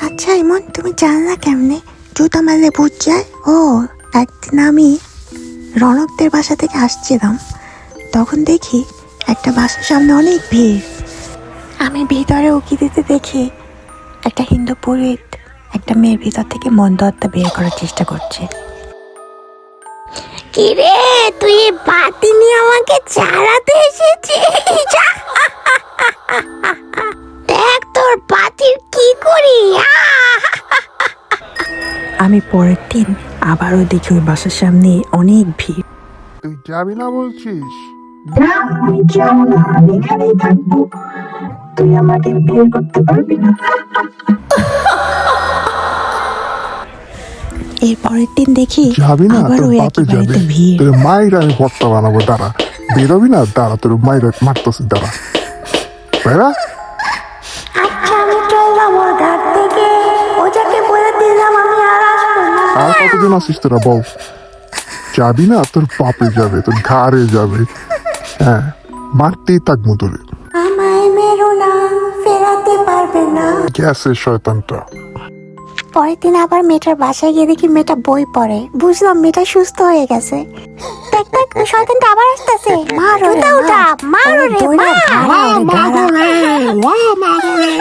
আচ্ছা ইমন, তুমি জানলা কেমনে জুতা মারলে ভূত যায়? ও, একদিন আমি রণকদের বাসা থেকে আসছিলাম, তখন দেখি একটা বাসার সামনে অনেক ভিড়। আমি ভিতরে উকি দিতে দেখি একটা হিন্দু পুরোহিত একটা মেয়ের ভিতর থেকে মন্দ আত্মা বের করার চেষ্টা করছে। কিরে, তুই বাতি নিয়ে আমাকে চালাতে এসেছিস? দেখ তোর বাতির কি করি। আমি পরের দিন আবারও দেখি ওই বাসার সামনে অনেক ভিড়। তুই যাবি না বলছিস? না, আমি যাবো না, আমি এখানেই থাকবো। তুই আমাকে বিয়ে করতে পারবি না। এর পরের দিন দেখি যাবি না, আবার তোর ওই বাপে একই যাবে। বাড়িতে ভিড়। তোর মায়ের আমি ভর্তা বানাবো, দাঁড়া। বেরোবি না, দাঁড়া, তোর মায়ের মারতেছি, দাঁড়া। বেড়া। আচ্ছা আমি চললাম ওর ঘাট থেকে, ওটাকে বলে দিলাম আমি আর আসবো না। আর কতদিন আসিস তোরা বল? যাবি না, তোর বাপে যাবে, তোর ঘাড়ে যাবে। হ্যাঁ, মারতেই থাকবো তোরে। আমায় মেরো না, ফেরাতে পারবে না। গ্যাসের শয়তানটা। পরের দিন আবার মেয়েটার বাসায় গিয়ে দেখি মেয়েটা বই পড়ে, বুঝলাম মেয়েটা সুস্থ হয়ে গেছে। দেখ দেখ, শয়তানটা আবার আসতেছে। মারো রে, মারো রে, মারো রে, মারো রে।